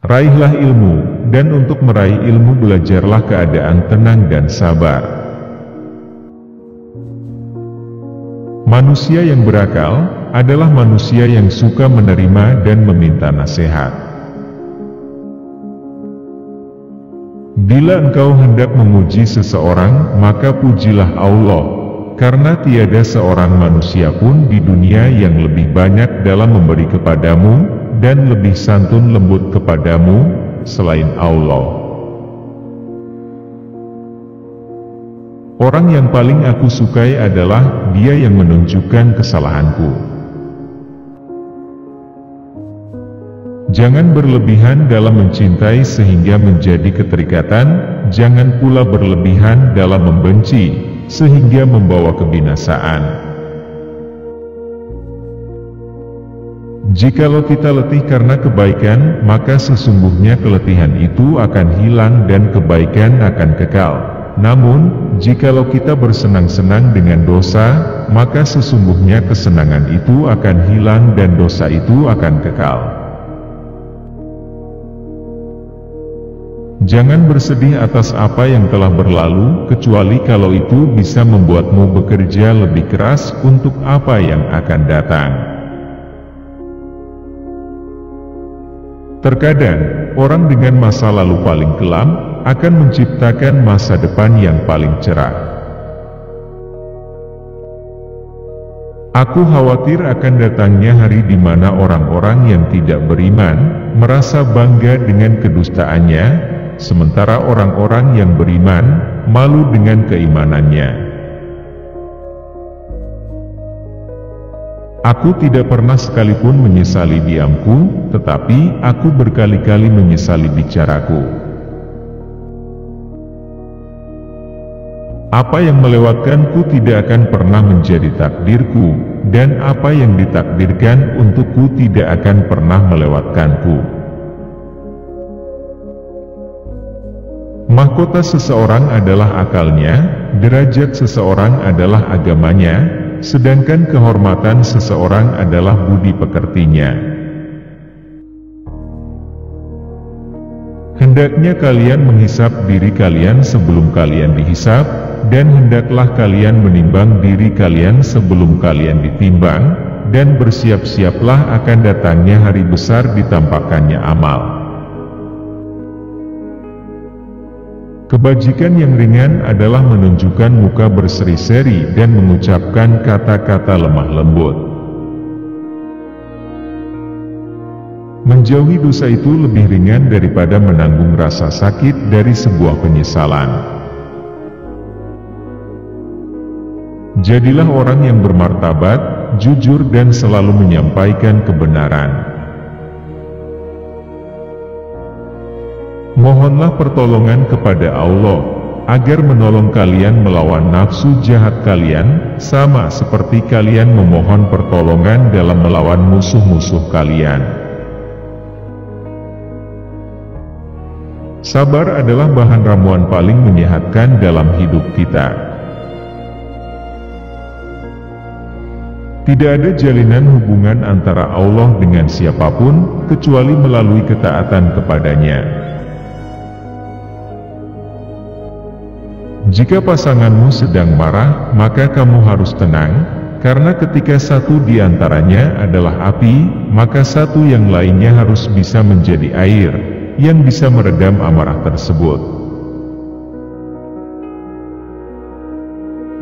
Raihlah ilmu, dan untuk meraih ilmu belajarlah keadaan tenang dan sabar. Manusia yang berakal adalah manusia yang suka menerima dan meminta nasihat. Bila engkau hendak memuji seseorang, maka pujilah Allah, karena tiada seorang manusia pun di dunia yang lebih banyak dalam memberi kepadamu, dan lebih santun lembut kepadamu, selain Allah. Orang yang paling aku sukai adalah dia yang menunjukkan kesalahanku. Jangan berlebihan dalam mencintai sehingga menjadi keterikatan, jangan pula berlebihan dalam membenci, sehingga membawa kebinasaan. Jikalau kita letih karena kebaikan, maka sesungguhnya keletihan itu akan hilang dan kebaikan akan kekal. Namun, jikalau kita bersenang-senang dengan dosa, maka sesungguhnya kesenangan itu akan hilang dan dosa itu akan kekal. Jangan bersedih atas apa yang telah berlalu, kecuali kalau itu bisa membuatmu bekerja lebih keras untuk apa yang akan datang. Terkadang, orang dengan masa lalu paling kelam, akan menciptakan masa depan yang paling cerah. Aku khawatir akan datangnya hari di mana orang-orang yang tidak beriman, merasa bangga dengan kedustaannya, sementara orang-orang yang beriman, malu dengan keimanannya. Aku tidak pernah sekalipun menyesali diamku, tetapi aku berkali-kali menyesali bicaraku. Apa yang melewatkanku tidak akan pernah menjadi takdirku, dan apa yang ditakdirkan untukku tidak akan pernah melewatkanku. Mahkota seseorang adalah akalnya, derajat seseorang adalah agamanya, sedangkan kehormatan seseorang adalah budi pekertinya. Hendaknya kalian menghisap diri kalian sebelum kalian dihisap, dan hendaklah kalian menimbang diri kalian sebelum kalian ditimbang, dan bersiap-siaplah akan datangnya hari besar ditampakkannya amal. Kebajikan yang ringan adalah menunjukkan muka berseri-seri dan mengucapkan kata-kata lemah lembut. Menjauhi dosa itu lebih ringan daripada menanggung rasa sakit dari sebuah penyesalan. Jadilah orang yang bermartabat, jujur dan selalu menyampaikan kebenaran. Mohonlah pertolongan kepada Allah, agar menolong kalian melawan nafsu jahat kalian, sama seperti kalian memohon pertolongan dalam melawan musuh-musuh kalian. Sabar adalah bahan ramuan paling menyehatkan dalam hidup kita. Tidak ada jalinan hubungan antara Allah dengan siapapun, kecuali melalui ketaatan kepadanya. Jika pasanganmu sedang marah, maka kamu harus tenang, karena ketika satu di antaranya adalah api, maka satu yang lainnya harus bisa menjadi air, yang bisa meredam amarah tersebut.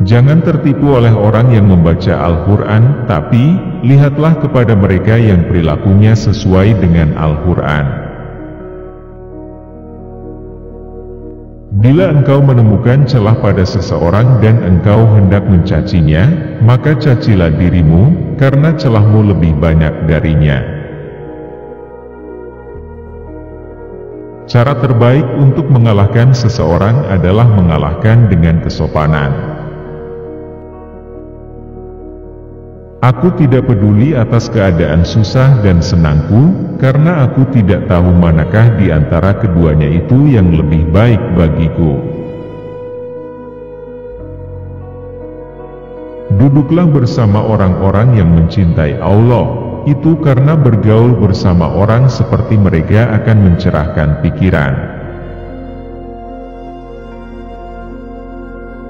Jangan tertipu oleh orang yang membaca Al-Quran, tapi lihatlah kepada mereka yang perilakunya sesuai dengan Al-Quran. Bila engkau menemukan celah pada seseorang dan engkau hendak mencacinya, maka cacilah dirimu, karena celahmu lebih banyak darinya. Cara terbaik untuk mengalahkan seseorang adalah mengalahkan dengan kesopanan. Aku tidak peduli atas keadaan susah dan senangku, karena aku tidak tahu manakah di antara keduanya itu yang lebih baik bagiku. Duduklah bersama orang-orang yang mencintai Allah, itu karena bergaul bersama orang seperti mereka akan mencerahkan pikiran.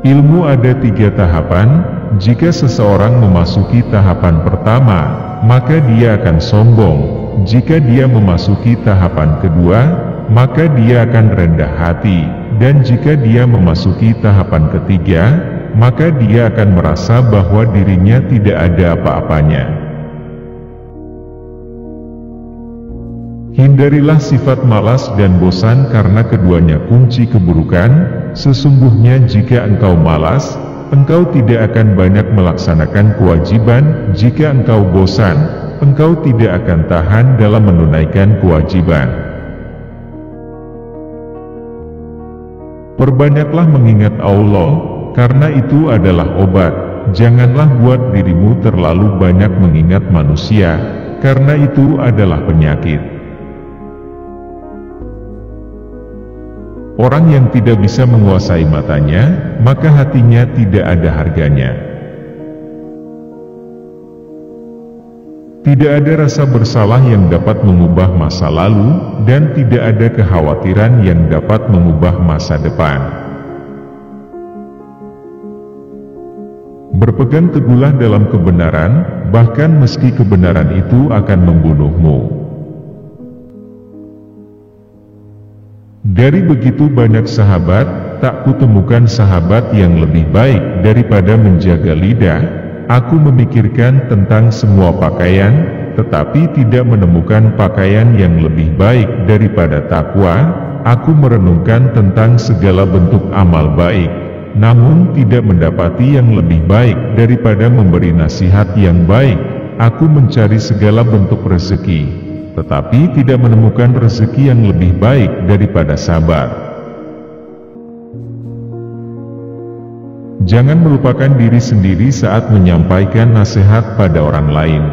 Ilmu ada 3 tahapan. Jika seseorang memasuki tahapan pertama, maka dia akan sombong. Jika dia memasuki tahapan kedua, maka dia akan rendah hati. Dan jika dia memasuki tahapan ketiga, maka dia akan merasa bahwa dirinya tidak ada apa-apanya. Hindarilah sifat malas dan bosan karena keduanya kunci keburukan. Sesungguhnya jika engkau malas, engkau tidak akan banyak melaksanakan kewajiban. Jika engkau bosan, engkau tidak akan tahan dalam menunaikan kewajiban. Perbanyaklah mengingat Allah, karena itu adalah obat. Janganlah buat dirimu terlalu banyak mengingat manusia, karena itu adalah penyakit. Orang yang tidak bisa menguasai matanya, maka hatinya tidak ada harganya. Tidak ada rasa bersalah yang dapat mengubah masa lalu, dan tidak ada kekhawatiran yang dapat mengubah masa depan. Berpegang teguhlah dalam kebenaran, bahkan meski kebenaran itu akan membunuhmu. Dari begitu banyak sahabat, tak kutemukan sahabat yang lebih baik daripada menjaga lidah. Aku memikirkan tentang semua pakaian, tetapi tidak menemukan pakaian yang lebih baik daripada takwa. Aku merenungkan tentang segala bentuk amal baik, namun tidak mendapati yang lebih baik daripada memberi nasihat yang baik. Aku mencari segala bentuk rezeki, tetapi tidak menemukan rezeki yang lebih baik daripada sabar. Jangan melupakan diri sendiri saat menyampaikan nasihat pada orang lain.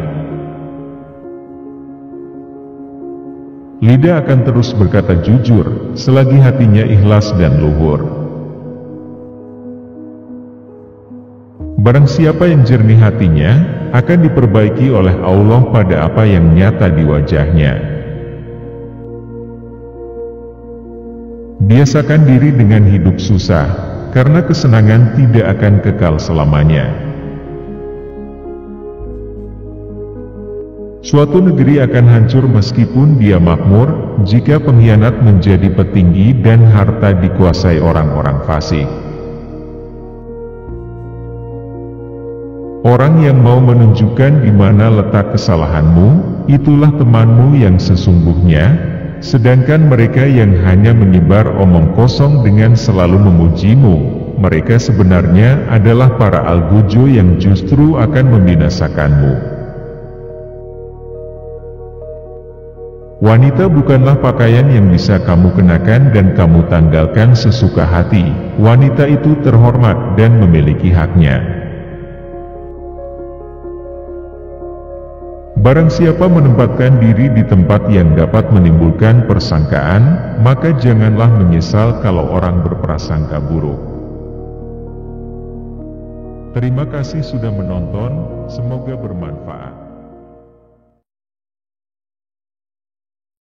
Lidah akan terus berkata jujur, selagi hatinya ikhlas dan luhur. Barang siapa yang jernih hatinya, akan diperbaiki oleh Allah pada apa yang nyata di wajahnya. Biasakan diri dengan hidup susah, karena kesenangan tidak akan kekal selamanya. Suatu negeri akan hancur meskipun dia makmur, jika pengkhianat menjadi petinggi dan harta dikuasai orang-orang fasik. Orang yang mau menunjukkan di mana letak kesalahanmu, itulah temanmu yang sesungguhnya, sedangkan mereka yang hanya menyebar omong kosong dengan selalu memujimu, mereka sebenarnya adalah para al-gujo yang justru akan membinasakanmu. Wanita bukanlah pakaian yang bisa kamu kenakan dan kamu tanggalkan sesuka hati. Wanita itu terhormat dan memiliki haknya. Barang siapa menempatkan diri di tempat yang dapat menimbulkan persangkaan, maka janganlah menyesal kalau orang berprasangka buruk. Terima kasih sudah menonton, semoga bermanfaat.